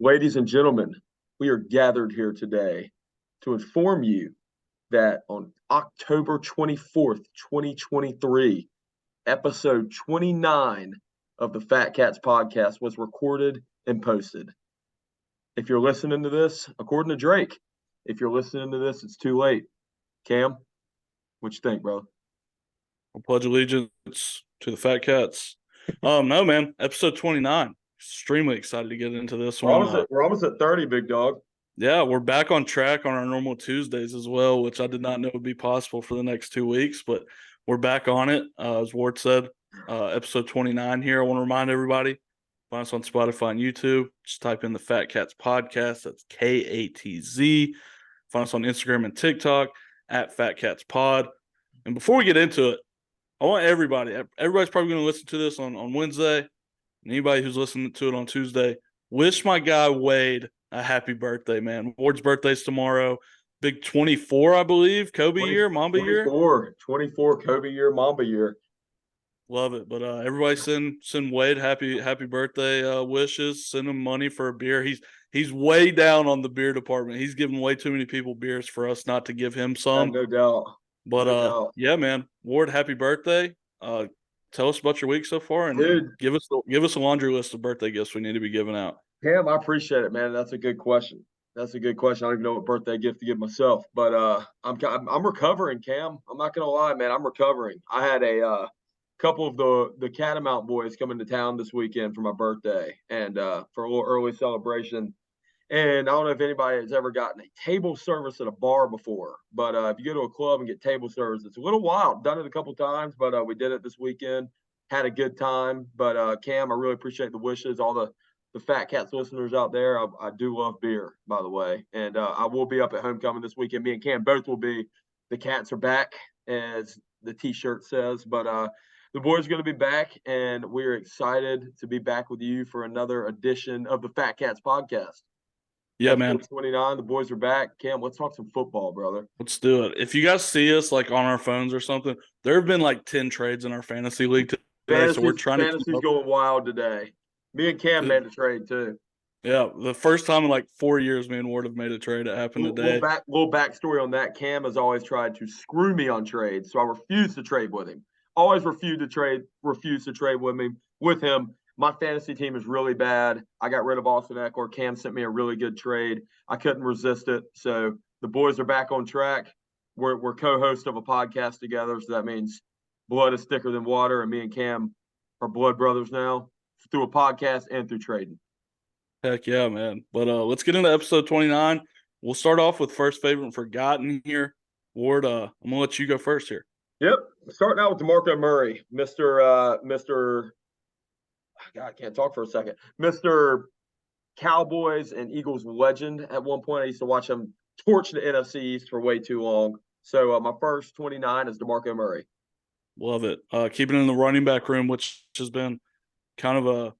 Ladies and gentlemen, we are gathered here today to inform you that on October 24th, 2023, episode 29 of the Fat Katz Podcast was recorded and posted. If you're listening to this, according to Drake, if you're listening to this, it's too late. Cam, what you think, bro? I'll pledge allegiance to the Fat Katz. No, man, episode 29. Extremely excited to get into this We're one. we're almost at 30, big dog. Yeah, we're back on track on our normal Tuesdays as well, which I did not know would be possible for the next 2 weeks, but we're back on it. As Ward said, episode 29 here. I want to remind everybody, find us on Spotify and YouTube. Just type in the Fat Katz Podcast. That's KATZ. Find us on Instagram and TikTok at Fat Katz Pod. And before we get into it, I want everybody's probably going to listen to this on Wednesday. Anybody who's listening to it on Tuesday, wish my guy Wade a happy birthday, man. Ward's birthday's tomorrow. Big 24, I believe. Kobe 20, year, Mamba 24, year. 24 Kobe year, Mamba year. Love it. But everybody send Wade happy birthday wishes. Send him money for a beer. He's way down on the beer department. He's giving way too many people beers for us not to give him some. No doubt. But yeah, man. Ward, happy birthday. Tell us about your week so far, and Dude, give us a laundry list of birthday gifts we need to be giving out. Cam, I appreciate it, man. That's a good question. I don't even know what birthday gift to give myself, but I'm recovering, Cam. I'm not gonna lie, man. I'm recovering. I had a couple of the Catamount boys coming to town this weekend for my birthday, and for a little early celebration. And I don't know if anybody has ever gotten a table service at a bar before, but if you go to a club and get table service, it's a little wild. Done it a couple times, but we did it this weekend. Had a good time. But Cam, I really appreciate the wishes. All the Fat Katz listeners out there. I do love beer, by the way. And I will be up at homecoming this weekend. Me and Cam both will be. The Cats are back, as the T-shirt says. But the boys are going to be back, and we're excited to be back with you for another edition of the Fat Katz Podcast. Yeah, man. 29, the boys are back. Cam, let's talk some football, brother. Let's do it. If you guys see us like on our phones or something, there have been like 10 trades in our fantasy league today, so we're trying to keep up. Going wild today. Me and Cam made a trade too. Yeah, the first time in like 4 years, me and Ward have made a trade. It happened today. Little backstory on that. Cam has always tried to screw me on trades, so I refuse to trade with him. Always refuse to trade with him. My fantasy team is really bad. I got rid of Austin Eckler. Cam sent me a really good trade. I couldn't resist it. So the boys are back on track. We're co-hosts of a podcast together, so that means blood is thicker than water, and me and Cam are blood brothers now through a podcast and through trading. Heck yeah, man. But let's get into episode 29. We'll start off with first favorite and forgotten here. Ward, I'm going to let you go first here. Yep. Starting out with DeMarco Murray, Mr. God, I can't talk for a second. Mr. Cowboys and Eagles legend at one point. I used to watch him torch the NFC East for way too long. So my first 29 is DeMarco Murray. Love it. Keeping it in the running back room, which has been kind of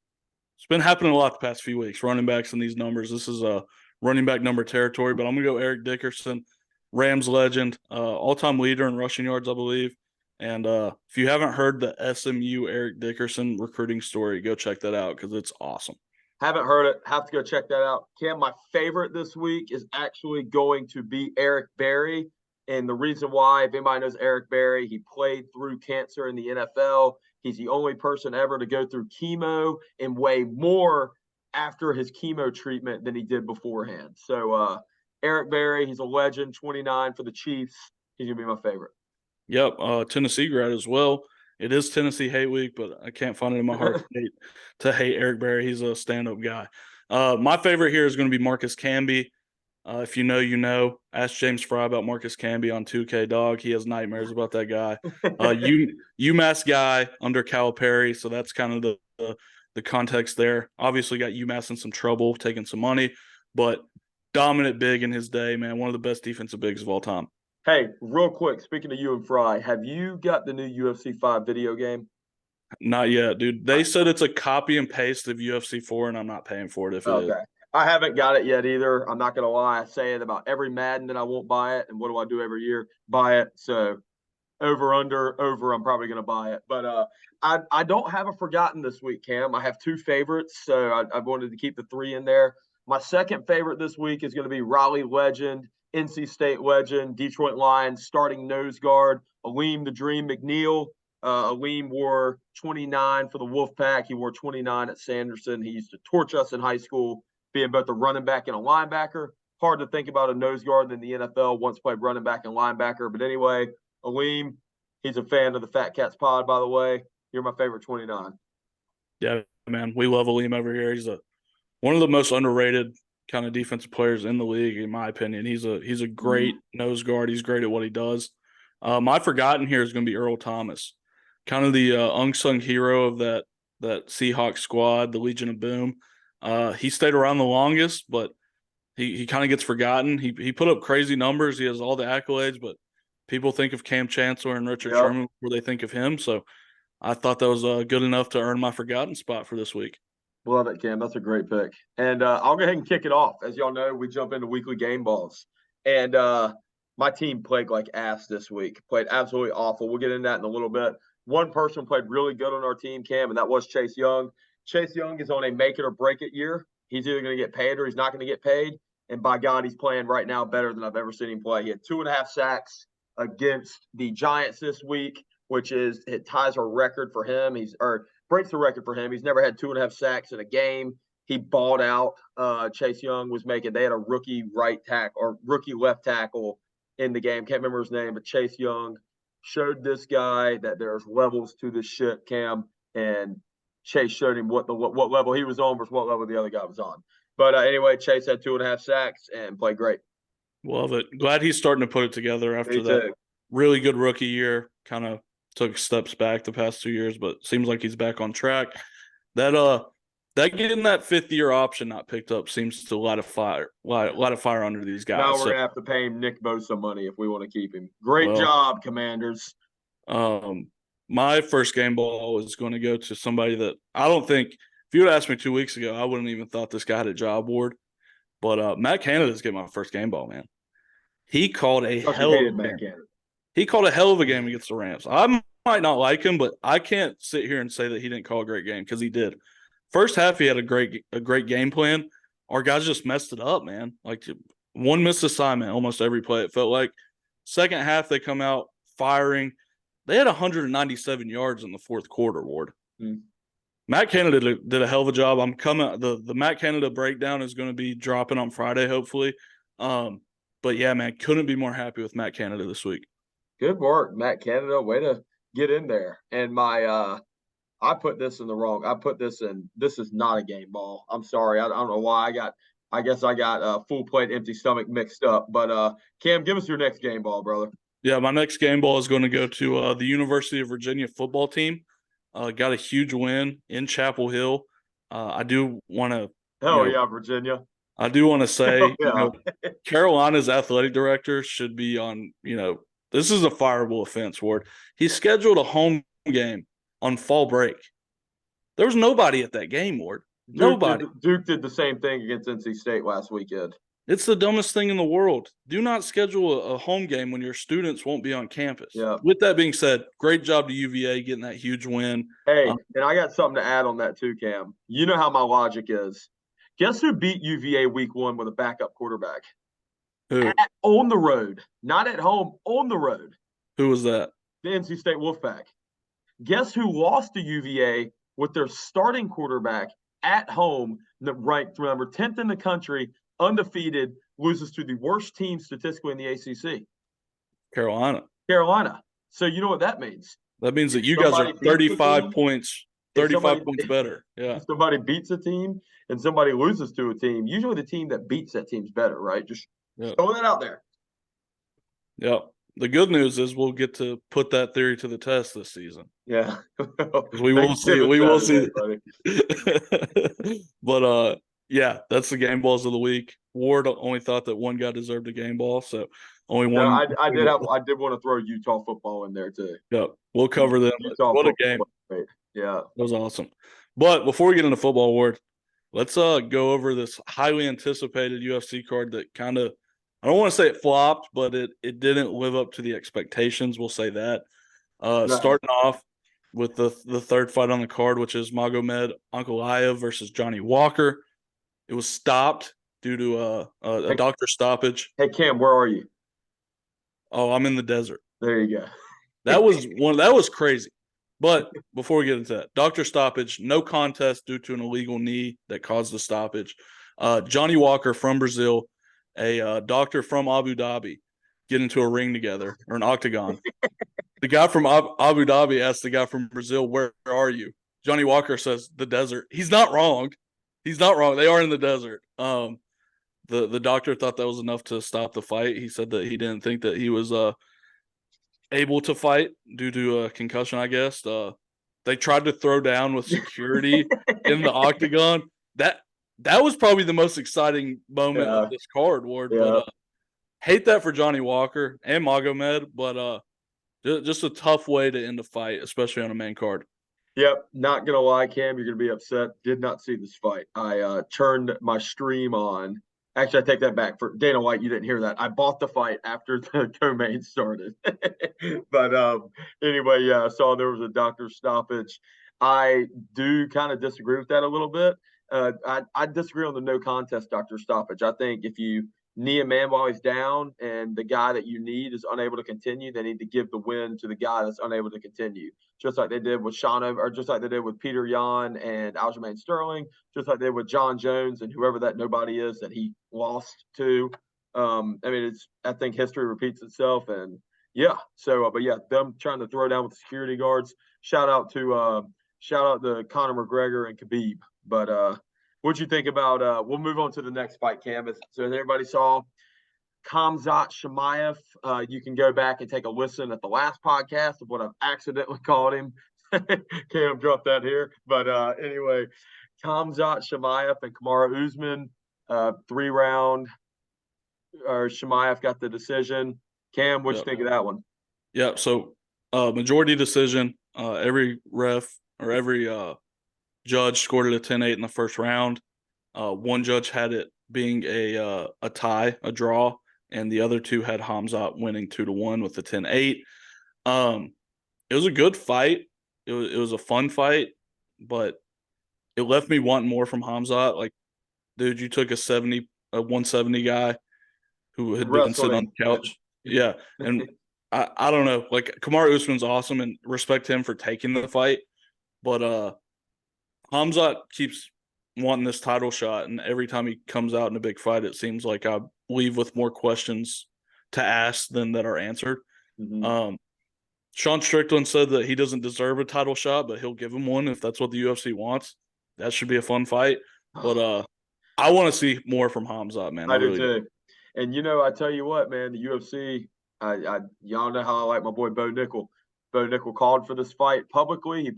it's been happening a lot the past few weeks. Running backs in these numbers. This is a running back number territory, but I'm going to go Eric Dickerson, Rams legend, all-time leader in rushing yards, I believe. And if you haven't heard the SMU Eric Dickerson recruiting story, go check that out because it's awesome. Haven't heard it. Have to go check that out. Cam, my favorite this week is actually going to be Eric Berry. And the reason why, if anybody knows Eric Berry, he played through cancer in the NFL. He's the only person ever to go through chemo and weigh more after his chemo treatment than he did beforehand. So Eric Berry, he's a legend, 29 for the Chiefs. He's going to be my favorite. Yep, Tennessee grad as well. It is Tennessee hate week, but I can't find it in my heart to hate Eric Berry. He's a stand-up guy. My favorite here is going to be Marcus Camby. If you know, you know. Ask James Fry about Marcus Camby on 2K, dog. He has nightmares about that guy. UMass guy under Calipari, so that's kind of the context there. Obviously got UMass in some trouble, taking some money, but dominant big in his day, man. One of the best defensive bigs of all time. Hey, real quick, speaking of you and Fry, have you got the new UFC 5 video game? Not yet, dude. They said it's a copy and paste of UFC 4, and I'm not paying for it if it is. I haven't got it yet either. I'm not going to lie. I say it about every Madden that I won't buy it. And what do I do every year? Buy it. So over, I'm probably going to buy it. But I don't have a forgotten this week, Cam. I have two favorites. So I wanted to keep the three in there. My second favorite this week is going to be Raleigh legend, NC State legend, Detroit Lions starting nose guard, Aleem the Dream McNeil. Aleem wore 29 for the Wolfpack. He wore 29 at Sanderson. He used to torch us in high school, being both a running back and a linebacker. Hard to think about a nose guard in the NFL. Once played running back and linebacker. But anyway, Aleem, he's a fan of the Fat Katz pod, by the way. You're my favorite 29. Yeah, man. We love Aleem over here. He's one of the most underrated kind of defensive players in the league, in my opinion. He's a great nose guard. He's great at what he does. My forgotten here is going to be Earl Thomas, kind of the unsung hero of that Seahawks squad, the Legion of Boom. He stayed around the longest, but he kind of gets forgotten. He put up crazy numbers. He has all the accolades, but people think of Cam Chancellor and Richard Sherman before they think of him. So I thought that was good enough to earn my forgotten spot for this week. Love it, Cam. That's a great pick. And I'll go ahead and kick it off. As y'all know, we jump into weekly game balls. And my team played like ass this week. Played absolutely awful. We'll get into that in a little bit. One person played really good on our team, Cam, and that was Chase Young. Chase Young is on a make it or break it year. He's either going to get paid or he's not going to get paid. And by God, he's playing right now better than I've ever seen him play. He had 2.5 sacks against the Giants this week, which it ties a record for him. Breaks the record for him. He's never had 2.5 sacks in a game. He balled out. Chase Young they had a rookie right tackle or rookie left tackle in the game. Can't remember his name, but Chase Young showed this guy that there's levels to this shit, Cam. And Chase showed him what level he was on versus what level the other guy was on. But anyway, Chase had 2.5 sacks and played great. Love it. Glad he's starting to put it together after that really good rookie year. Kind of took steps back the past 2 years, but seems like he's back on track. That getting that 5th-year option not picked up seems to light a fire under these guys. Now we're gonna have to pay him Nick Bosa money if we want to keep him. Great job, Commanders. My first game ball is going to go to somebody that I don't think, if you would asked me 2 weeks ago, I wouldn't even thought this guy had a job board. But Matt Canada's getting my first game ball, man. He called a hell of a game. He called a hell of a game against the Rams. I might not like him, but I can't sit here and say that he didn't call a great game because he did. First half, he had a great game plan. Our guys just messed it up, man. Like one missed assignment almost every play, it felt like. Second half, they come out firing. They had 197 yards in the fourth quarter, Ward. Matt Canada did a hell of a job. The Matt Canada breakdown is going to be dropping on Friday, hopefully. But yeah, man, couldn't be more happy with Matt Canada this week. Good work, Matt Canada. Way to get in there. And I put this in the wrong. This is not a game ball. I'm sorry. I don't know why I guess I got full plate, empty stomach mixed up. But Cam, give us your next game ball, brother. Yeah, my next game ball is going to go to the University of Virginia football team. Got a huge win in Chapel Hill. I do want to. Virginia. I do want to say, Carolina's athletic director should be on. This is a fireable offense, Ward. He scheduled a home game on fall break. There was nobody at that game, Ward. Nobody. Duke did the same thing against NC State last weekend. It's the dumbest thing in the world. Do not schedule a home game when your students won't be on campus. Yeah. With that being said, great job to UVA getting that huge win. Hey, and I got something to add on that too, Cam. You know how my logic is. Guess who beat UVA week 1 with a backup quarterback? Who? On the road. Not at home, on the road. Who was that? The NC State Wolfpack. Guess who lost to UVA with their starting quarterback at home, ranked number 10th in the country, undefeated, loses to the worst team statistically in the ACC? Carolina. So you know what that means? That means that you guys are 35 points. 35 points better. Yeah. If somebody beats a team and somebody loses to a team, usually the team that beats that team's better, right? Just throw that out there. Yeah. The good news is we'll get to put that theory to the test this season. Yeah. We will see. We will see. But yeah, that's the game balls of the week. Ward only thought that one guy deserved a game ball, so only one. I did want to throw Utah football in there too. Yeah, we'll cover them. What a game! Yeah, that was awesome. But before we get into football, Ward, let's go over this highly anticipated UFC card that kind of, I don't want to say it flopped, but it didn't live up to the expectations. We'll say that. Starting off with the third fight on the card, which is Magomed Ankalaev versus Johnny Walker. It was stopped due to a doctor stoppage. Hey, Cam, where are you? Oh, I'm in the desert. There you go. That was crazy. But before we get into that, doctor stoppage, no contest due to an illegal knee that caused the stoppage. Johnny Walker from Brazil, a doctor from Abu Dhabi, get into a ring together or an octagon. The guy from Abu Dhabi asked the guy from Brazil, "Where are you?" Johnny Walker says, "The desert." He's not wrong. He's not wrong. They are in the desert. The doctor thought that was enough to stop the fight. He said that he didn't think that he was able to fight due to a concussion, I guess. They tried to throw down with security in the octagon. That was probably the most exciting moment of this card, Ward. Yeah. But hate that for Johnny Walker and Magomed, but just a tough way to end a fight, especially on a main card. Yep, not gonna lie, Cam, you're gonna be upset. Did not see this fight. I turned my stream on. Actually, I take that back. For Dana White, you didn't hear that. I bought the fight after the co-main started. But anyway, yeah, I saw there was a doctor stoppage. I do kind of disagree with that a little bit. I disagree on the no contest doctor stoppage. I think if you knee a man while he's down and the guy that you need is unable to continue, they need to give the win to the guy that's unable to continue. Just like they did with or just like they did with Peter Yan and Aljamain Sterling, just like they did with John Jones and whoever that nobody is that he lost to. I mean, I think history repeats itself, and yeah. So, but yeah, them trying to throw down with the security guards. Shout out to Conor McGregor and Khabib. But what'd you think about? We'll move on to the next fight, Cam. So everybody saw Khamzat Chimaev. You can go back and take a listen at the last podcast of what I've accidentally called him. Cam dropped that here. But anyway, Khamzat Chimaev and Kamaru Usman, 3-round. Chimaev got the decision. Cam, what'd you think of that one? Yeah, so majority decision. Every ref or every judge scored it a 10-8 in the first round. One judge had it being a tie, a draw, and the other two had Khamzat winning 2-1 with the 10-8. It was a good fight. It was a fun fight, but it left me wanting more from Khamzat. Like, dude, you took a 170 guy who had been sitting on the couch. Yeah, and I don't know. Like, Kamaru Usman's awesome, and respect him for taking the fight, but Khamzat keeps wanting this title shot, and every time he comes out in a big fight, it seems like I leave with more questions to ask than that are answered. Mm-hmm. Sean Strickland said that he doesn't deserve a title shot, but he'll give him one if that's what the UFC wants. That should be a fun fight. But I want to see more from Khamzat, man. I do too. And I tell you what, man, the UFC. Y'all know how I like my boy Bo Nickel. Bo Nickel called for this fight publicly.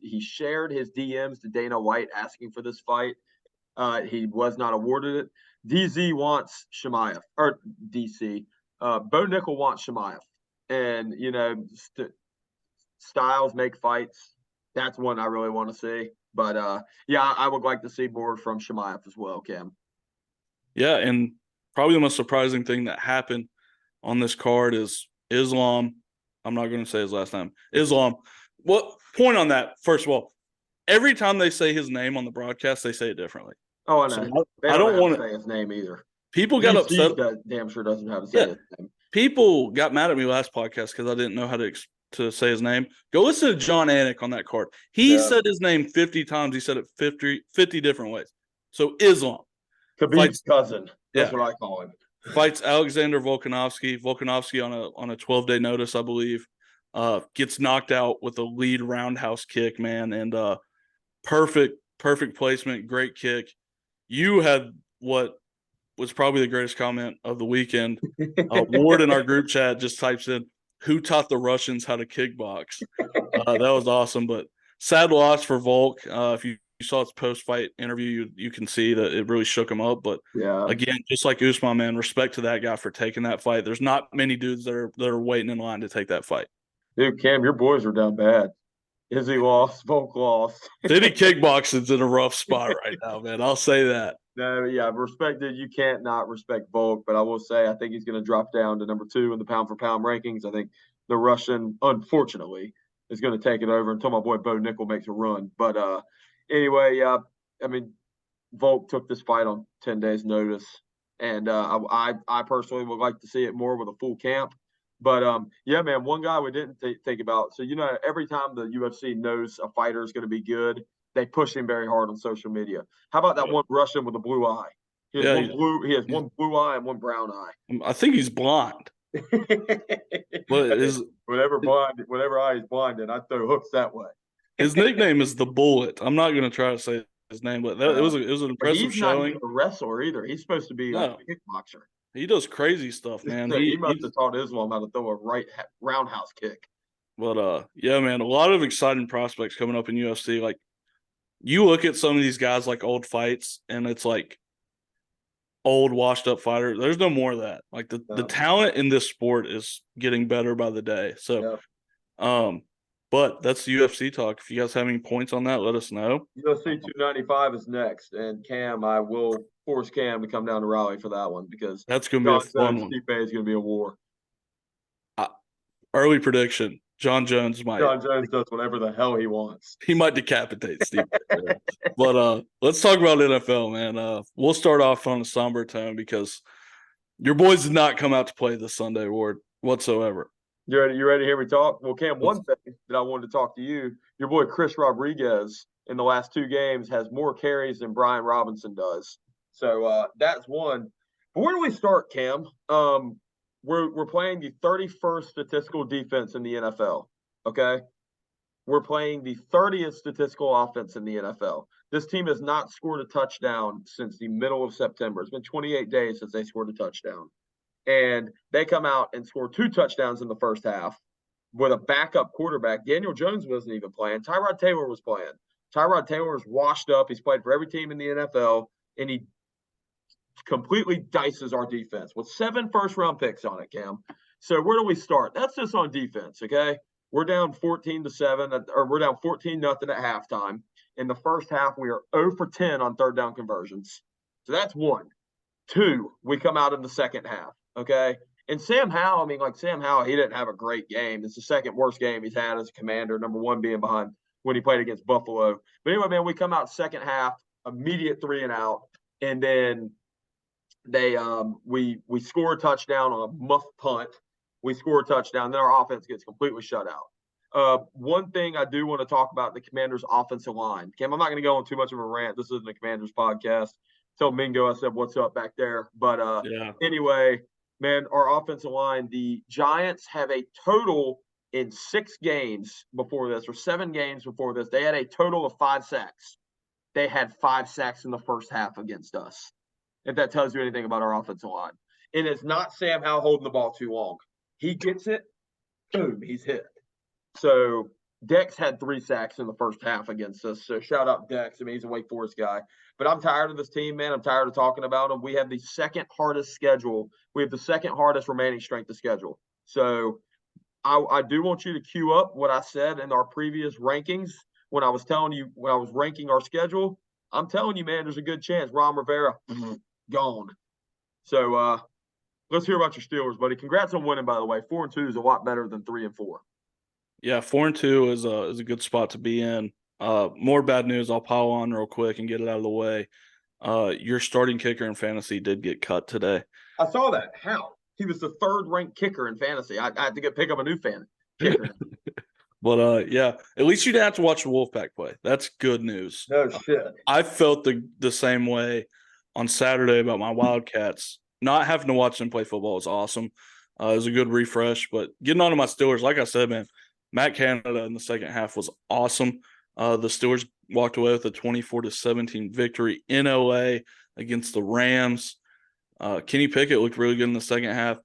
He shared his DMs to Dana White asking for this fight. He was not awarded it. DZ wants Chimaev, or DC. Bo Nickel wants Chimaev, and styles make fights. That's one I really want to see. But yeah, I would like to see more from Chimaev as well, Cam. Yeah, and probably the most surprising thing that happened on this card is Islam. I'm not going to say his last name. Islam. Well, point on that, first of all, every time they say his name on the broadcast, they say it differently. Oh, I know. So I don't want to say his name either. People got upset. Damn sure doesn't have to say his name. People got mad at me last podcast because I didn't know how to say his name. Go listen to John Anik on that card. He said his name 50 times. He said it 50 different ways. So Islam. Khabib's cousin. That's what I call him. Fights Alexander Volkanovski. Volkanovski on a 12-day notice, I believe. Gets knocked out with a lead roundhouse kick, man, and perfect placement, great kick. You had what was probably the greatest comment of the weekend. Ward in our group chat just types in, "Who taught the Russians how to kickbox?" That was awesome, but sad loss for Volk. If you saw his post-fight interview, you can see that it really shook him up. But again, just like Usman, man, respect to that guy for taking that fight. There's not many dudes that are waiting in line to take that fight. Dude, Cam, your boys are down bad. Izzy lost, Volk lost. City Kickboxing's in a rough spot right now, man. I'll say that. No, yeah, respected. You can't not respect Volk, but I will say I think he's going to drop down to number 2 in the pound-for-pound rankings. I think the Russian, unfortunately, is going to take it over until my boy Bo Nickel makes a run. But anyway, I mean, Volk took this fight on 10 days notice. And I personally would like to see it more with a full camp. But, yeah, man, one guy we didn't think about. So, every time the UFC knows a fighter is going to be good, they push him very hard on social media. How about that one Russian with a blue eye? He has one blue eye and one brown eye. I think he's blind. But whatever eye he's blind in, I throw hooks that way. His nickname is the Bullet. I'm not going to try to say his name, but it was an impressive showing. He's not a wrestler either. He's supposed to be like a kickboxer. He does crazy stuff, man. He must have taught Islam how to throw a right roundhouse kick. But yeah, man, a lot of exciting prospects coming up in UFC. Like, you look at some of these guys like old fights, and it's like old washed up fighter. There's no more of that. Like the talent in this sport is getting better by the day. So, but that's the UFC talk. If you guys have any points on that, let us know. UFC 295 is next, and Cam, I will force Cam to come down to Raleigh for that one because that's going to be a fun one. Stipe is going to be a war. Early prediction: John Jones does whatever the hell he wants. He might decapitate Stipe. But let's talk about NFL, man. We'll start off on a somber tone because your boys did not come out to play this Sunday, Ward, whatsoever. You ready to hear me talk? Well, Cam, one thing that I wanted to talk to you, your boy Chris Rodriguez in the last 2 games has more carries than Brian Robinson does. So that's one. But where do we start, Cam? We're playing the 31st statistical defense in the NFL, okay? We're playing the 30th statistical offense in the NFL. This team has not scored a touchdown since the middle of September. It's been 28 days since they scored a touchdown. And they come out and score 2 touchdowns in the first half with a backup quarterback. Daniel Jones wasn't even playing. Tyrod Taylor was playing. Tyrod Taylor is washed up. He's played for every team in the NFL, and he completely dices our defense with 7 first-round picks on it, Cam. So where do we start? That's just on defense, okay? We're down 14-7, or we're down 14-0 at halftime. In the first half, we are 0 for 10 on third down conversions. So that's 1. 2, we come out in the second half. Okay. And Sam Howell, he didn't have a great game. It's the second worst game he's had as a Commander, number 1 being behind when he played against Buffalo. But anyway, man, we come out second half, immediate 3 and out, and then we score a touchdown on a muff punt. We score a touchdown, then our offense gets completely shut out. One thing I do want to talk about the Commanders' offensive line. Cam, I'm not going to go on too much of a rant. This isn't a Commanders podcast. Tell Mingo I said what's up back there. But Anyway, man, our offensive line, the Giants have a total in 6 games before this, or 7 games before this. They had a total of 5 sacks. They had 5 sacks in the first half against us, if that tells you anything about our offensive line. And it's not Sam Howell holding the ball too long. He gets it, boom, he's hit. So Dex had 3 sacks in the first half against us. So shout out Dex. He's a Wake Forest guy. But I'm tired of this team, man. I'm tired of talking about them. We have the second hardest schedule. We have the second hardest remaining strength of schedule. So I do want you to cue up what I said in our previous rankings when I was ranking our schedule. I'm telling you, man, there's a good chance Ron Rivera gone. So let's hear about your Steelers, buddy. Congrats on winning, by the way. 4-2 is a lot better than 3-4. Yeah, 4-2 is a good spot to be in. More bad news. I'll pile on real quick and get it out of the way. Your starting kicker in fantasy did get cut today. I saw that. How? He was the 3rd ranked kicker in fantasy. I had to pick up a new kicker. But yeah, at least you didn't have to watch the Wolfpack play. That's good news. No shit. I felt the same way on Saturday about my Wildcats. Not having to watch them play football was awesome. It was a good refresh. But getting on to my Steelers, like I said, man, Matt Canada in the second half was awesome. The Steelers walked away with a 24-17 victory in LA against the Rams. Kenny Pickett looked really good in the second half.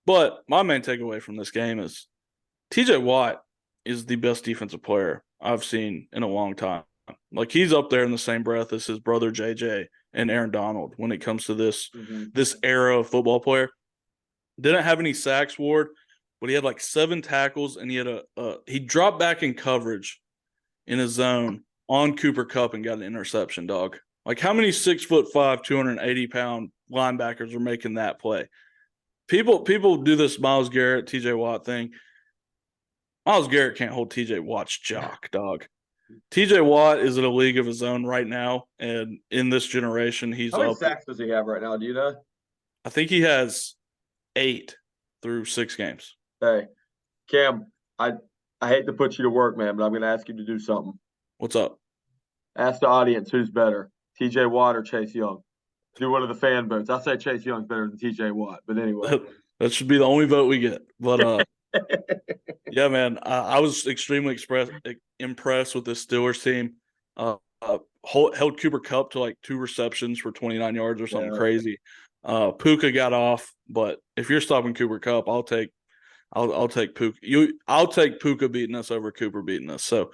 But my main takeaway from this game is TJ Watt is the best defensive player I've seen in a long time. Like, he's up there in the same breath as his brother JJ and Aaron Donald when it comes to this era of football player. Didn't have any sacks, Ward, but he had like 7 tackles, and he dropped back in coverage in his zone on Cooper Kupp and got an interception, dog. Like, how many 6'5", 280-pound linebackers are making that play? People do this Myles Garrett, TJ Watt thing. Myles Garrett can't hold TJ Watt's jock, dog. TJ Watt is in a league of his own right now, and in this generation, he's How many up. sacks does he have right now? Do you know? I think he has 8 through 6 games. Hey, Cam, I hate to put you to work, man, but I'm going to ask you to do something. What's up? Ask the audience who's better, TJ Watt or Chase Young. Do one of the fan votes. I say Chase Young's better than TJ Watt, but anyway. That should be the only vote we get. But yeah, man, I was extremely impressed with this Steelers team. Held Cooper Kupp to like 2 receptions for 29 yards or something crazy. Puka got off, but if you're stopping Cooper Kupp, I'll take Puka. I'll take Puka beating us over Cooper beating us. So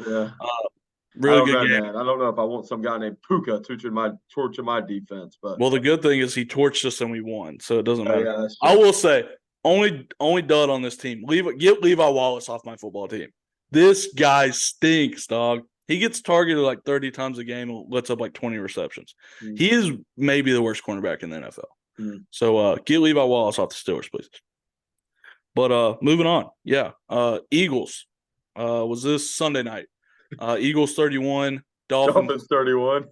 really good game. Man. I don't know if I want some guy named Puka torching my defense, but well, the good thing is he torched us and we won, so it doesn't matter. Yeah, I will say only dud on this team. Get Levi Wallace off my football team. This guy stinks, dog. He gets targeted like 30 times a game and lets up like 20 receptions. He is maybe the worst cornerback in the NFL. So get Levi Wallace off the Steelers, please. But moving on. Yeah. Eagles. Was this Sunday night? Eagles 31, Dolphins 31.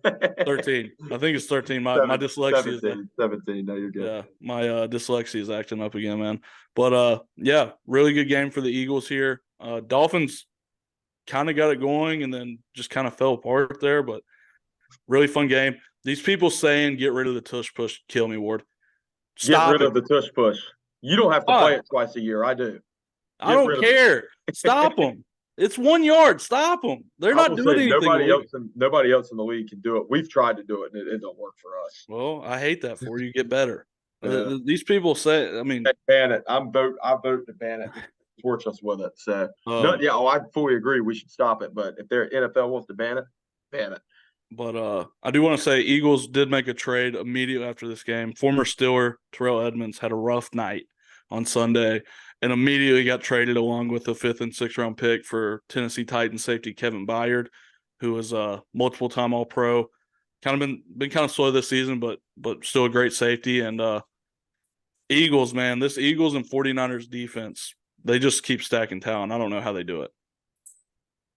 13. I think it's 13. My dyslexia 17. No, you're good. Yeah, my dyslexia is acting up again, man. But yeah, really good game for the Eagles here. Dolphins kind of got it going and then just kind of fell apart there, but really fun game. These people saying get rid of the tush push kill me, Ward. Get rid of the tush push. You don't have to play it twice a year. I do. I don't care. Stop them. It's 1 yard. Stop them. They're not doing anything. Nobody else in the league can do it. We've tried to do it, and it don't work for us. Well, I hate that for you. Get better. These people say, I mean, ban it. I vote to ban it. Torch us with it. So, I fully agree. We should stop it. But if their NFL wants to ban it, ban it. But I do want to say Eagles did make a trade immediately after this game. Former Steeler Terrell Edmonds had a rough night on Sunday and immediately got traded along with the 5th and 6th round pick for Tennessee Titans safety Kevin Byard, who was a multiple-time All-Pro. Kind of been kind of slow this season, but still a great safety. And Eagles, man, this Eagles and 49ers defense, they just keep stacking talent. I don't know how they do it.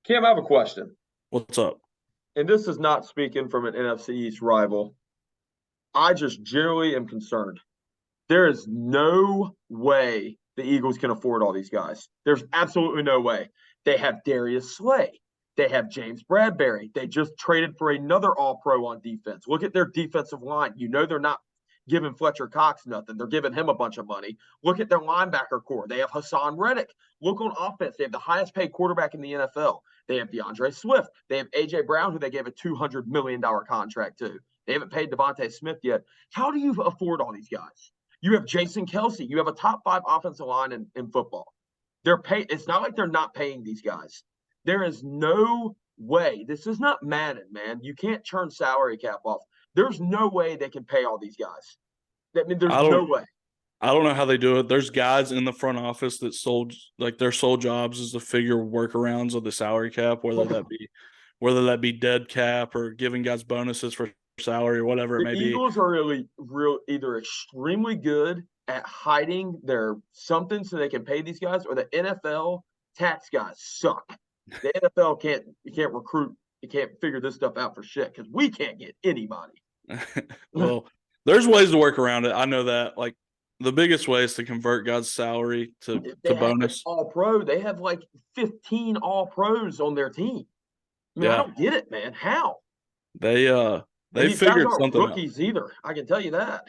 Cam, I have a question. What's up? And this is not speaking from an NFC East rival. I just generally am concerned. There is no way the Eagles can afford all these guys. There's absolutely no way. They have Darius Slay. They have James Bradbury. They just traded for another All-Pro on defense. Look at their defensive line. You know they're not giving Fletcher Cox nothing. They're giving him a bunch of money. Look at their linebacker core. They have Hassan Reddick. Look on offense. They have the highest paid quarterback in the NFL. They have DeAndre Swift. They have A.J. Brown, who they gave a $200 million contract to. They haven't paid Devontae Smith yet. How do you afford all these guys? You have Jason Kelsey. You have a top 5 offensive line in football. They're paid. It's not like they're not paying these guys. There is no way. This is not Madden, man. You can't churn salary cap off. There's no way they can pay all these guys. There's no way. I don't know how they do it. There's guys in the front office that their sole jobs is to figure workarounds of the salary cap, whether that be dead cap or giving guys bonuses for salary or whatever it may be. The Eagles are really either extremely good at hiding their something so they can pay these guys, or the NFL tax guys suck. The NFL can't recruit. You can't figure this stuff out for shit because we can't get anybody. Well, there's ways to work around it. I know that. Like the biggest way is to convert guys' salary to bonus. All-Pro. They have like 15 All-Pros on their team. I mean, I don't get it, man. How? They figured something out. Rookies either. I can tell you that.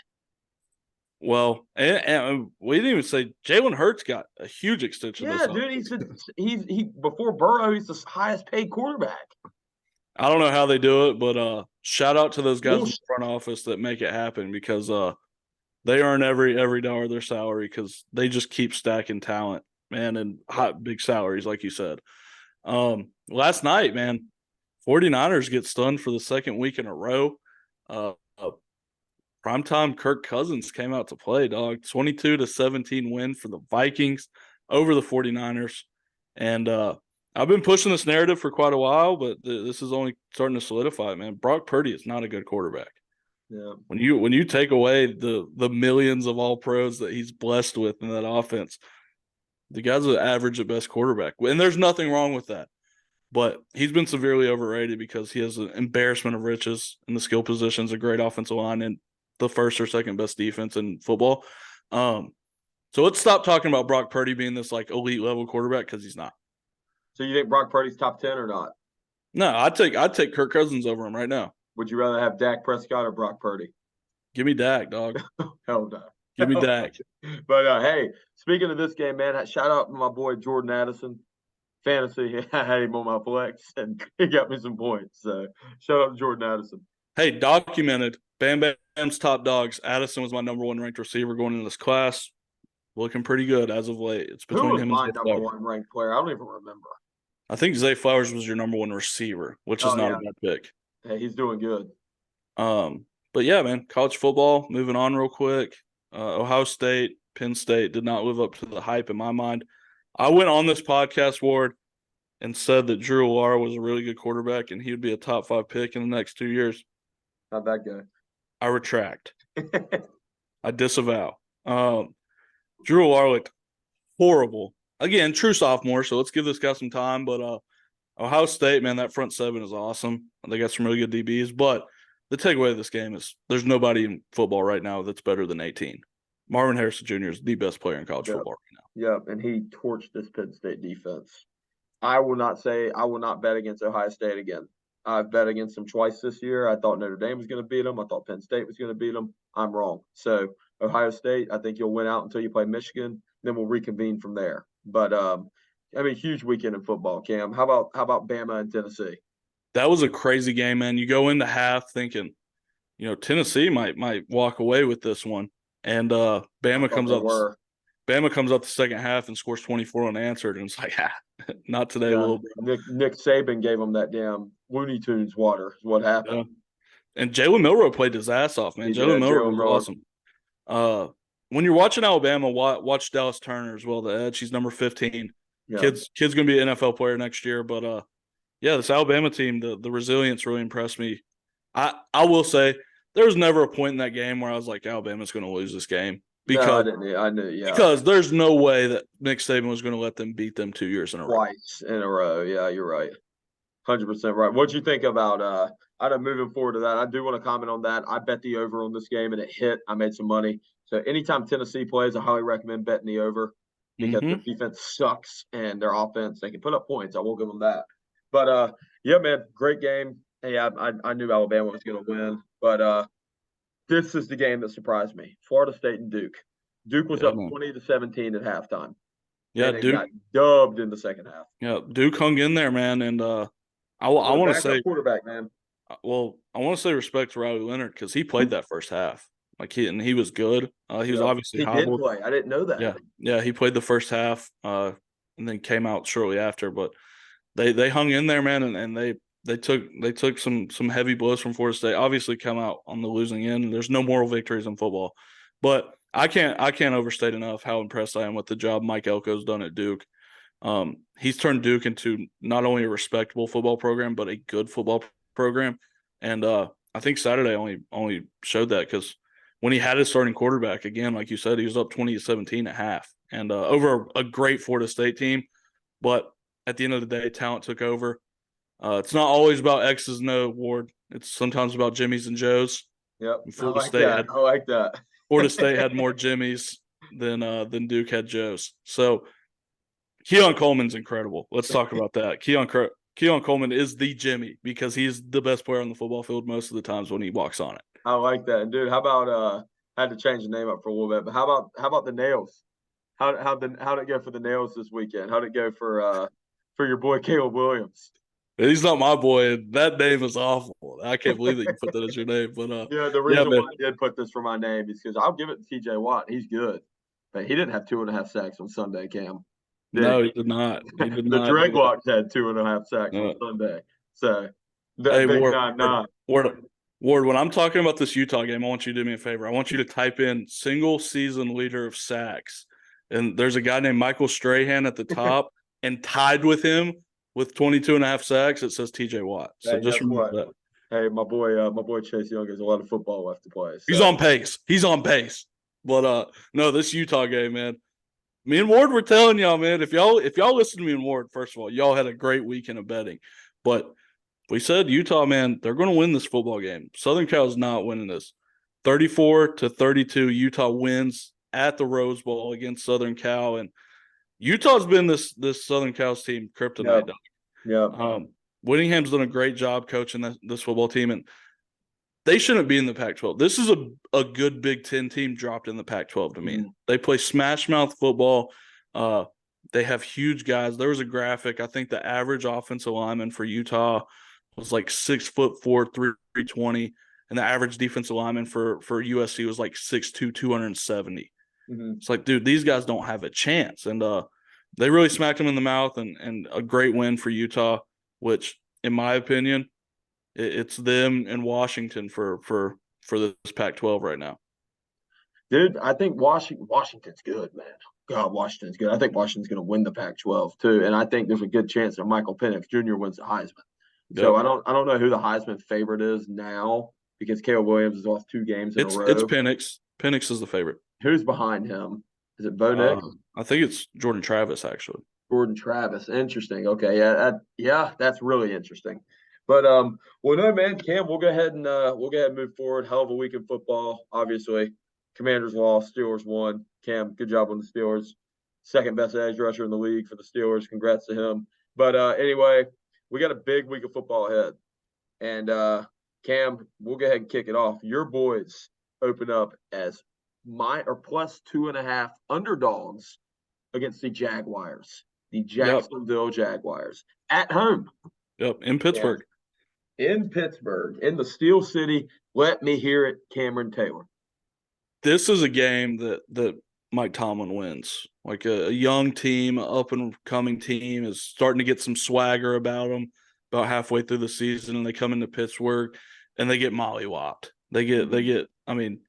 Well, and we didn't even say Jalen Hurts got a huge extension. Yeah, dude, he before Burrow, he's the highest paid quarterback. I don't know how they do it, but shout out to those guys in the front office that make it happen because they earn every dollar of their salary because they just keep stacking talent, man, and big salaries, like you said. Last night, man, 49ers get stunned for the second week in a row. Primetime Kirk Cousins came out to play, dog. 22-17 win for the Vikings over the 49ers. And I've been pushing this narrative for quite a while, but this is only starting to solidify it, man. Brock Purdy is not a good quarterback. Yeah. When you take away the millions of All-Pros that he's blessed with in that offense, the guy's an average at best quarterback. And there's nothing wrong with that. but he's been severely overrated because he has an embarrassment of riches in the skill positions, a great offensive line, and the first or second best defense in football. So let's stop talking about Brock Purdy being this like elite level quarterback because he's not. So you think Brock Purdy's top 10 or not? No, I'd take Kirk Cousins over him right now. Would you rather have Dak Prescott or Brock Purdy? Give me Dak, dog. Hell no. Give me Dak. But hey, speaking of this game, man, shout out to my boy Jordan Addison. Fantasy, I had him on my flex, and he got me some points. So shout out to Jordan Addison. Hey, documented. Bam Bam's top dogs. Addison was my number one ranked receiver going into this class. Looking pretty good as of late. It's between Who was him my and Zay number Flowers. one ranked player? I don't even remember. I think Zay Flowers was your number one receiver, which is not a bad pick. Hey, he's doing good. But yeah, man, college football, moving on real quick. Ohio State, Penn State did not live up to the hype in my mind. I went on this podcast, Ward, and said that Drew Loar was a really good quarterback and he would be a top 5 pick in the next 2 years. How'd that go? I retract. I disavow. Drew Loar looked horrible. Again, true sophomore, so let's give this guy some time. But Ohio State, man, that front seven is awesome. They got some really good DBs. But the takeaway of this game is there's nobody in football right now that's better than 18. Marvin Harrison Jr. is the best player in college football right now. Yep, and he torched this Penn State defense. I will not bet against Ohio State again. I've bet against them twice this year. I thought Notre Dame was going to beat them. I thought Penn State was going to beat them. I'm wrong. So Ohio State, I think you'll win out until you play Michigan. Then we'll reconvene from there. But huge weekend in football. Cam, how about Bama and Tennessee? That was a crazy game, man. You go into half thinking, Tennessee might walk away with this one, and Bama comes up the second half and scores 24 unanswered, and it's like, not today, little bro. Nick Saban gave them that damn Looney Tunes water. Is what happened. Yeah. And Jalen Milroe played his ass off, man. Jalen Milroe was awesome. When you're watching Alabama, watch Dallas Turner as well, the edge. He's number 15. Yeah. Kid's going to be an NFL player next year. But, this Alabama team, the resilience really impressed me. I will say there was never a point in that game where I was like, Alabama's going to lose this game. Because, I knew, yeah. Because there's no way that Nick Saban was going to let them beat them 2 years in a row. Twice in a row. Yeah, you're right. 100% right. What'd you think about moving forward to that? I do want to comment on that. I bet the over on this game, and it hit. I made some money. So anytime Tennessee plays, I highly recommend betting the over because their defense sucks and their offense, they can put up points. I will give them that. But, man, great game. Hey, I knew Alabama was going to win. But this is the game that surprised me. Florida State and Duke. Duke was up 20-17 at halftime. Yeah, Duke got dubbed in the second half. Yeah, Duke hung in there, man. And I want to say quarterback, man. Well, I want to say respect to Riley Leonard because he played that first half. He was good. He was obviously hobbled. Did play. I didn't know that. Yeah, he played the first half and then came out shortly after. But they hung in there, man, and they took some heavy blows from Florida State. Obviously, come out on the losing end. There's no moral victories in football, but I can't overstate enough how impressed I am with the job Mike Elko's done at Duke. He's turned Duke into not only a respectable football program but a good football program, and I think Saturday only showed that because when he had his starting quarterback again, like you said, he was up 20-17 at half, and over a great Florida State team. But at the end of the day, talent took over. It's not always about X's and O, Ward. It's sometimes about Jimmys and Joes. Yep, I like that. Florida State had more Jimmys than Duke had Joes. So Keon Coleman's incredible. Let's talk about that. Keon Coleman is the Jimmy because he's the best player on the football field most of the times when he walks on it. I like that. And dude, how about I had to change the name up for a little bit, but how about the Nails? How'd it go for the Nails this weekend? How'd it go for your boy Caleb Williams? He's not my boy. That name is awful. I can't believe that you put that as your name. But the reason why I did put this for my name is because I'll give it to T.J. Watt. He's good, but he didn't have 2.5 sacks on Sunday, Cam. No, he did not. The Dreadlocks had 2.5 sacks on Sunday. So, Ward, when I'm talking about this Utah game, I want you to do me a favor. I want you to type in single season leader of sacks. And there's a guy named Michael Strahan at the top, and tied with him with 22.5 sacks, it says TJ Watt. So just remember that. Hey, my boy Chase Young has a lot of football left to play. So. He's on pace. But no, this Utah game, man. Me and Ward were telling y'all, man, if y'all listen to me and Ward, first of all, y'all had a great weekend of betting. But we said Utah, man, they're going to win this football game. Southern Cal's not winning this. 34-32, Utah wins at the Rose Bowl against Southern Cal, and Utah's been this Southern Cal's team kryptonite. Yeah. Whittingham's done a great job coaching this football team, and they shouldn't be in the Pac-12. This is a good Big Ten team dropped in the Pac-12 to me. Mm-hmm. They play smash mouth football. They have huge guys. There was a graphic. I think the average offensive lineman for Utah was like 6'4", 320, and the average defensive lineman for USC was like 6'2", 270. Mm-hmm. It's like, dude, these guys don't have a chance. And they really smacked them in the mouth, and a great win for Utah, which, in my opinion, it's them and Washington for this Pac-12 right now. Dude, I think Washington's good, man. God, Washington's good. I think Washington's going to win the Pac-12 too, and I think there's a good chance that Michael Penix Jr. wins the Heisman. So I don't know who the Heisman favorite is now because Caleb Williams is off 2 games in a row. It's Penix. Penix is the favorite. Who's behind him? Is it Bo Nix? I think it's Jordan Travis, actually. Jordan Travis. Interesting. Okay, yeah, that's really interesting. But well, no, man, Cam, we'll go ahead and move forward. Hell of a week in football, obviously. Commanders lost, Steelers won. Cam, good job on the Steelers. Second best edge rusher in the league for the Steelers. Congrats to him. But anyway, we got a big week of football ahead. And Cam, we'll go ahead and kick it off. Your boys open up as plus 2.5 underdogs against the Jaguars, the Jacksonville Jaguars at home. Yep, in Pittsburgh. Yeah. In Pittsburgh, in the Steel City. Let me hear it, Cameron Taylor. This is a game that Mike Tomlin wins. Like a young team, an up-and-coming team is starting to get some swagger about them about halfway through the season, and they come into Pittsburgh and they get mollywopped. They get. I mean,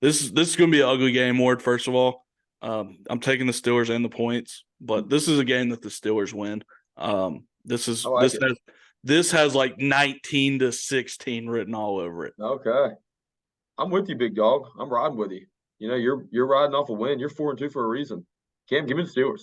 this is going to be an ugly game, Ward. First of all, I'm taking the Steelers and the points, but this is a game that the Steelers win. This has like 19-16 written all over it. Okay, I'm with you, big dog. I'm riding with you. You know, you're riding off a win. You're 4-2 for a reason. Cam, give me the Steelers.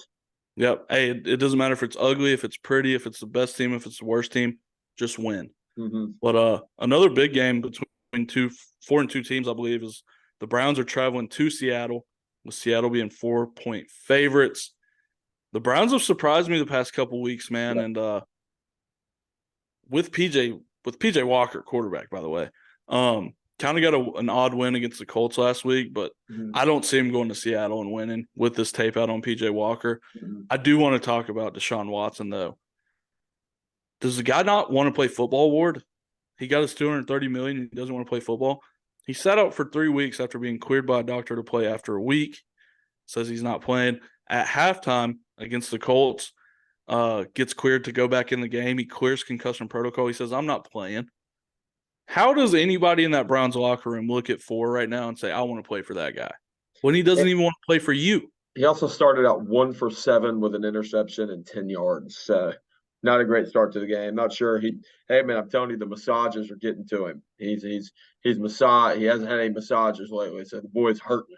Yep. Hey, it doesn't matter if it's ugly, if it's pretty, if it's the best team, if it's the worst team, just win. Mm-hmm. But another big game between 4-2 teams, I believe, is the Browns are traveling to Seattle, with Seattle being 4-point favorites. The Browns have surprised me the past couple weeks, man, and with PJ Walker, quarterback, by the way, kind of got an odd win against the Colts last week, but I don't see him going to Seattle and winning with this tape out on PJ Walker. I do want to talk about Deshaun Watson, though. Does the guy not want to play football, Ward? He got his $230 million. He doesn't want to play football. He sat out for 3 weeks after being cleared by a doctor to play after a week. Says he's not playing. At halftime against the Colts, gets cleared to go back in the game. He clears concussion protocol. He says, I'm not playing. How does anybody in that Browns locker room look at 4 right now and say, I want to play for that guy, when he doesn't even want to play for you? He also started out 1 for 7 with an interception and 10 yards. So not a great start to the game. Not sure hey man, I'm telling you, the massages are getting to him. He's massage. He hasn't had any massages lately, so the boy's hurting.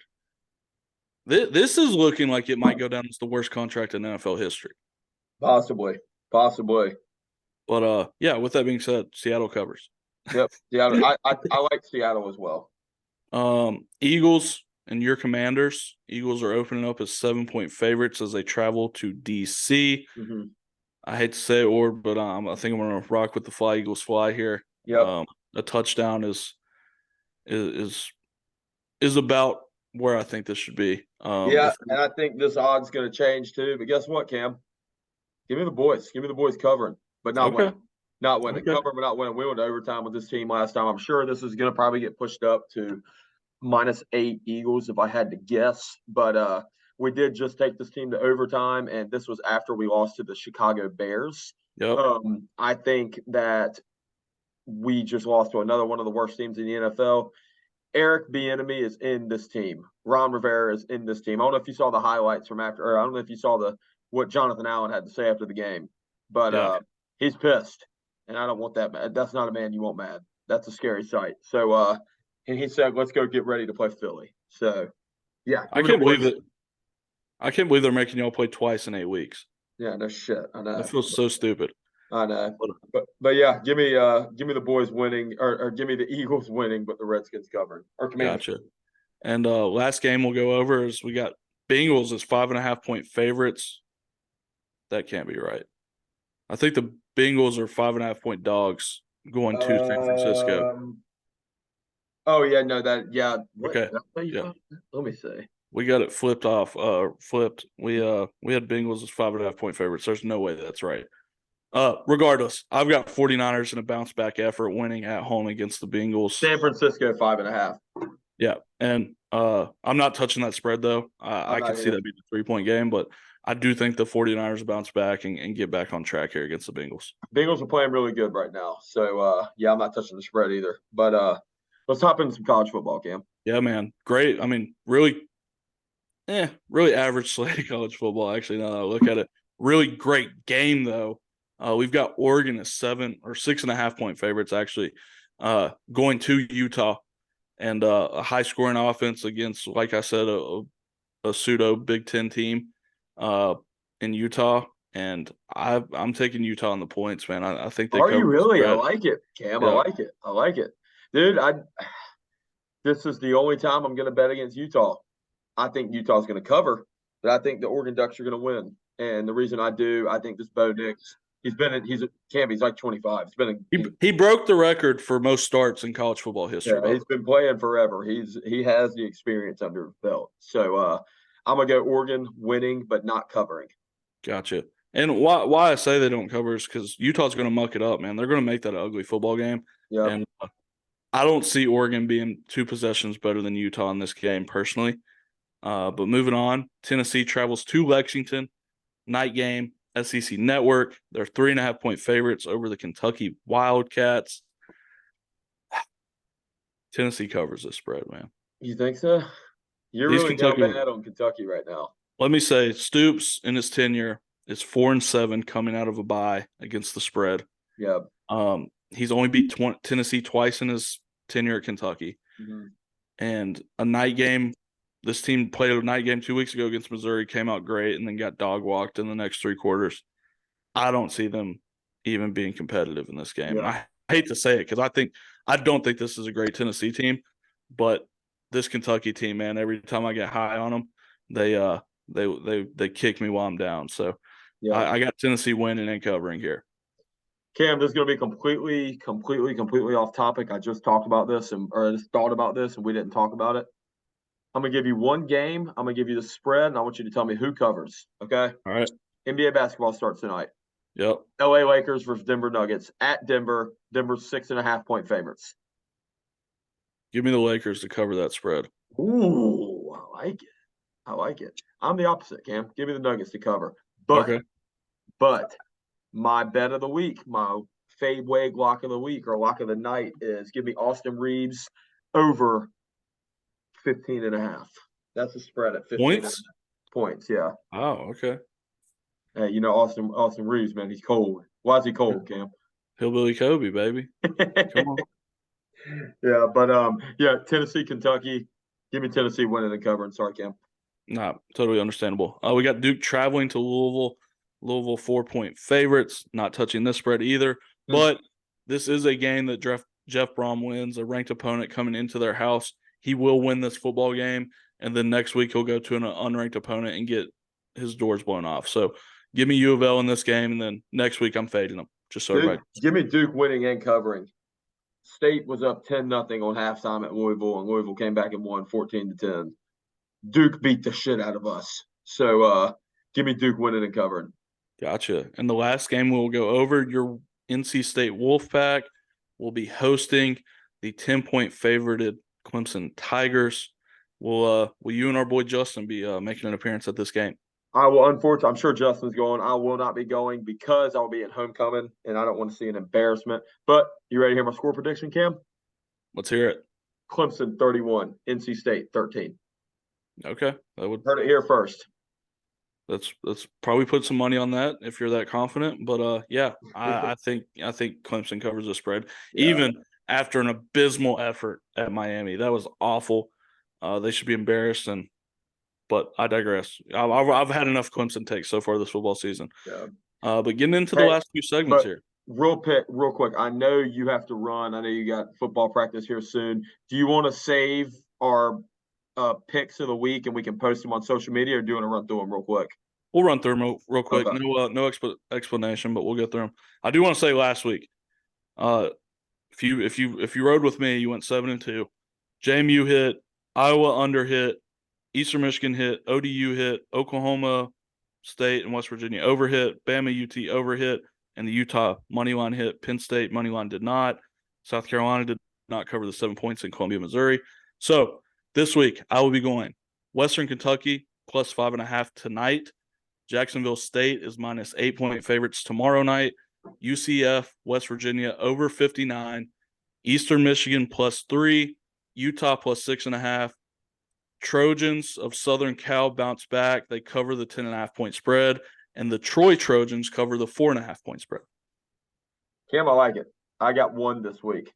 This is looking like it might go down as the worst contract in NFL history. Possibly. But yeah, with that being said, Seattle covers. Yep. Seattle. I like Seattle as well. Eagles and your Commanders. Eagles are opening up as 7-point favorites as they travel to DC. Mm-hmm. I hate to say it, but I think I'm going to rock with the Fly Eagles fly here. Yep. A touchdown is about where I think this should be. And I think this odd's going to change too. But guess what, Cam? Give me the boys. Give me the boys covering, but not winning. Not winning. Okay. Covering, but not winning. We went to overtime with this team last time. I'm sure this is going to probably get pushed up to -8 Eagles if I had to guess. But we did just take this team to overtime, and this was after we lost to the Chicago Bears. Yep. I think that we just lost to another one of the worst teams in the NFL. Eric Bieniemy is in this team. Ron Rivera is in this team. I don't know if you saw the highlights from after, or I don't know if you saw what Jonathan Allen had to say after the game, but he's pissed, and I don't want that. That's not a man you want mad. That's a scary sight. So, and he said, "Let's go get ready to play Philly." So, yeah, I can't believe it. I can't believe they're making y'all play twice in 8 weeks. Yeah, no shit. I know. That feels so stupid. I know. But yeah, give me the boys winning or give me the Eagles winning, but the Redskins covering. Or Commanders. Gotcha. And last game we'll go over is we got Bengals as 5.5-point favorites. That can't be right. I think the Bengals are 5.5-point dogs going to San Francisco. Oh yeah, no, that yeah. What? Okay. Yeah. Let me see. We got it flipped. We had Bengals as 5.5-point favorites. There's no way that's right. Regardless, I've got 49ers in a bounce back effort winning at home against the Bengals. San Francisco 5.5. Yeah. And I'm not touching that spread though. I can see that being a 3-point game, but I do think the 49ers bounce back and get back on track here against the Bengals. Bengals are playing really good right now. So yeah, I'm not touching the spread either. But let's hop into some college football, Cam. Yeah, man. Great. I mean, really average slate of college football, actually, now that I look at it. Really great game, though. We've got Oregon as 7 or 6.5-point favorites, actually, going to Utah, and a high-scoring offense against, like I said, a pseudo Big Ten team in Utah. And I'm taking Utah on the points, man. I think they are you really? I like it, Cam. Yeah. I like it, dude. This is the only time I'm going to bet against Utah. I think Utah's going to cover, but I think the Oregon Ducks are going to win. And the reason I do, I think this Bo Nix, he's like 25. He broke the record for most starts in college football history. Yeah, he's been playing forever. He has the experience under his belt. So I'm gonna go Oregon winning, but not covering. Gotcha. And why I say they don't cover is because Utah's going to muck it up, man. They're going to make that an ugly football game. Yeah. And I don't see Oregon being 2 possessions better than Utah in this game, personally. But moving on, Tennessee travels to Lexington, night game, SEC Network. They're 3.5-point favorites over the Kentucky Wildcats. Tennessee covers this spread, man. You think so? You're really down bad on Kentucky right now. Let me say, Stoops in his tenure is 4-7 coming out of a bye against the spread. Yeah. He's only beat Tennessee twice in his tenure at Kentucky. Mm-hmm. And a night game. This team played a night game 2 weeks ago against Missouri, came out great, and then got dog walked in the next 3 quarters. I don't see them even being competitive in this game. Yeah. I hate to say it because I don't think this is a great Tennessee team, but this Kentucky team, man, every time I get high on them, they kick me while I'm down. So yeah. I got Tennessee winning and covering here. Cam, this is going to be completely off topic. I just talked about this or I just thought about this and we didn't talk about it. I'm going to give you one game. I'm going to give you the spread, and I want you to tell me who covers, okay? All right. NBA basketball starts tonight. Yep. LA Lakers versus Denver Nuggets at Denver. Denver's 6.5-point favorites. Give me the Lakers to cover that spread. Ooh, I like it. I'm the opposite, Cam. Give me the Nuggets to cover. But my bet of the week, my fade wag lock of the week or lock of the night is give me Austin Reeves over 15.5. That's a spread at 15 points. Yeah. Oh, okay. Hey, you know Austin Reeves, man, he's cold. Why is he cold, Cam? Hillbilly Kobe, baby. Come on. Yeah, but Tennessee, Kentucky. Give me Tennessee winning and covering. Sorry, Cam. Nah, totally understandable. We got Duke traveling to Louisville. Louisville 4-point favorites. Not touching this spread either. Mm-hmm. But this is a game that Jeff Brom wins. A ranked opponent coming into their house. He will win this football game, and then next week he'll go to an unranked opponent and get his doors blown off. So give me U of L in this game, and then next week I'm fading them. Just so everybody. Give me Duke winning and covering. State was up 10-0 on halftime at Louisville, and Louisville came back and won 14-10. Duke beat the shit out of us. So give me Duke winning and covering. Gotcha. And the last game we'll go over, your NC State Wolfpack will be hosting the 10-point favorited Clemson Tigers. Will you and our boy Justin be making an appearance at this game? I will. Unfortunately, I'm sure Justin's going. I will not be going because I'll be at homecoming, and I don't want to see an embarrassment. But you ready to hear my score prediction, Cam? Let's hear it. Clemson 31, NC State 13. Okay, heard it here first. Let's probably put some money on that if you're that confident. But yeah, I think Clemson covers the spread, even after an abysmal effort at Miami. That was awful. They should be embarrassed, and but I digress. I've had enough Clemson takes so far this football season. Yeah. But getting into the last few segments here. Real quick. I know you have to run. I know you got football practice here soon. Do you want to save our picks of the week and we can post them on social media, or do you want to run through them real quick? We'll run through them real quick. Okay. No explanation, but we'll go through them. I do want to say last week, if you rode with me, you went 7-2. JMU hit, Iowa under hit, Eastern Michigan hit, ODU hit, Oklahoma State and West Virginia over hit, Bama UT over hit, and the Utah money line hit. Penn State money line did not. South Carolina did not cover the 7 points in Columbia, Missouri. So this week I will be going Western Kentucky plus 5.5 tonight. Jacksonville State is minus 8-point favorites tomorrow night. UCF, West Virginia over 59. Eastern Michigan plus 3. Utah plus 6.5. Trojans of Southern Cal bounce back. They cover the 10.5-point spread. And the Troy Trojans cover the 4.5-point spread. Cam, I like it. I got one this week.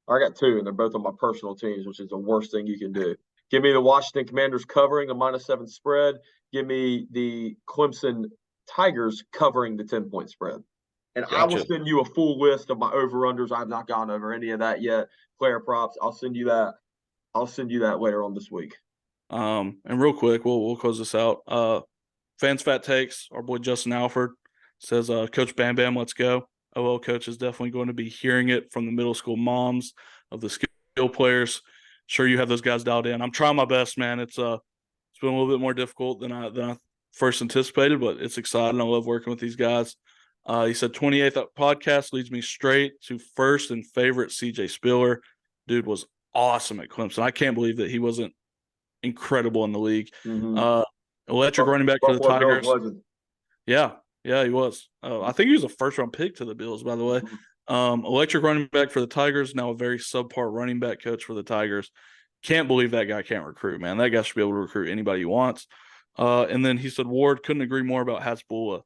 I got two, and they're both on my personal teams, which is the worst thing you can do. Give me the Washington Commanders covering a -7 spread. Give me the Clemson Tigers covering the 10-point spread. And gotcha. I will send you a full list of my over-unders. I have not gone over any of that yet. Player props. I'll send you that. Later on this week. And real quick, we'll close this out. Fans Fat Takes, our boy Justin Alford says, Coach Bam Bam, let's go. OL coach is definitely going to be hearing it from the middle school moms of the skill players. Sure, you have those guys dialed in. I'm trying my best, man. It's been a little bit more difficult than I first anticipated, but it's exciting. I love working with these guys. He said 28th podcast leads me straight to first and favorite CJ Spiller. Dude was awesome at Clemson. I can't believe that he wasn't incredible in the league. Mm-hmm. Electric running back for the Tigers. Yeah, he was. I think he was a first-round pick to the Bills, by the way. Electric running back for the Tigers, now a very subpar running back coach for the Tigers. Can't believe that guy can't recruit, man. That guy should be able to recruit anybody he wants. And then he said, Ward, couldn't agree more about Hasbulla.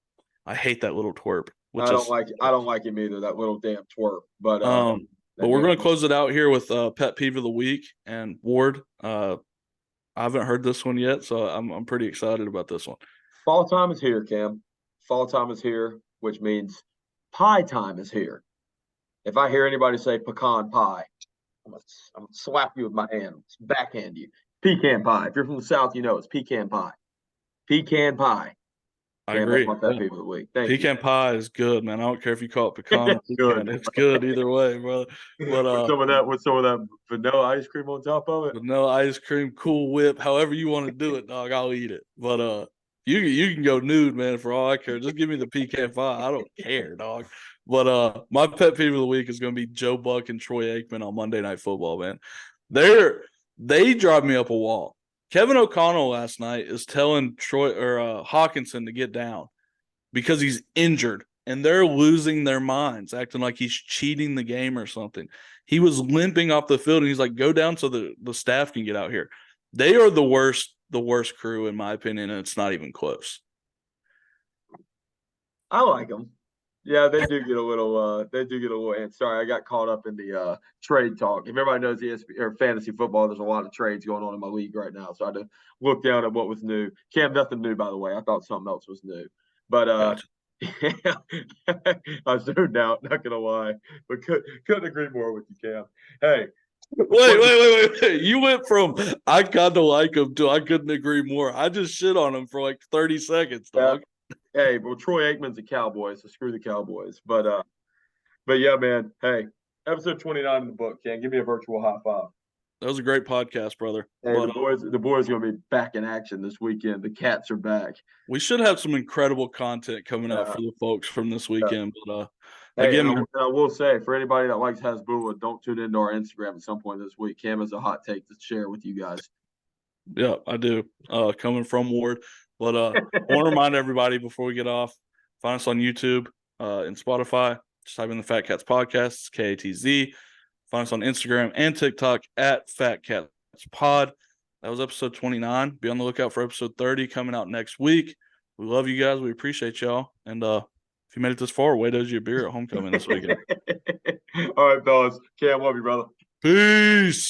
I hate that little twerp. I don't like him either, that little damn twerp. But we're going to close it out here with Pet Peeve of the Week. And Ward, I haven't heard this one yet, so I'm pretty excited about this one. Fall time is here, Cam. Fall time is here, which means pie time is here. If I hear anybody say pecan pie, I'm gonna slap you with my hand, backhand you. Pecan pie. If you're from the South, you know it's pecan pie. Pecan pie. I agree. That's my pet peeve of the week. Pecan pie is good, man. I don't care if you call it pecan or pecan. It's good either way, brother. But with some of that vanilla ice cream on top of it. Vanilla ice cream, Cool Whip, however you want to do it, dog. I'll eat it. But you can go nude, man, for all I care. Just give me the pecan pie. I don't care, dog. But my pet peeve of the week is going to be Joe Buck and Troy Aikman on Monday Night Football, man. They drive me up a wall. Kevin O'Connell last night is telling Hawkinson to get down because he's injured, and they're losing their minds, acting like he's cheating the game or something. He was limping off the field, and he's like, go down so the staff can get out here. They are the worst crew, in my opinion, and it's not even close. I like them. Yeah, they do get a little. And sorry, I got caught up in the trade talk. If everybody knows ESPN or fantasy football, there's a lot of trades going on in my league right now. So I had to look down at what was new. Cam, nothing new, by the way. I thought something else was new, but gotcha. Yeah, I zoned out. Not gonna lie, but couldn't agree more with you, Cam. Hey. Wait. You went from I kind of like him to I couldn't agree more. I just shit on him for like 30 seconds, dog. Hey, well, Troy Aikman's a Cowboy, so screw the Cowboys. But yeah, man. Hey, episode 29 in the book, Ken. Give me a virtual high five. That was a great podcast, brother. Hey, the boys are going to be back in action this weekend. The Cats are back. We should have some incredible content coming out for the folks from this weekend. But again, I will say, for anybody that likes Hasbulla, don't tune into our Instagram at some point this week. Cam has a hot take to share with you guys. Yeah, I do. Coming from Ward. But I want to remind everybody before we get off, find us on YouTube and Spotify. Just type in the Fat Katz Podcast, KATZ. Find us on Instagram and TikTok at Fat Katz Pod. That was episode 29. Be on the lookout for episode 30 coming out next week. We love you guys. We appreciate y'all. And if you made it this far, Wade owes you a beer at homecoming this weekend. All right, fellas. Cam, love you, brother. Peace.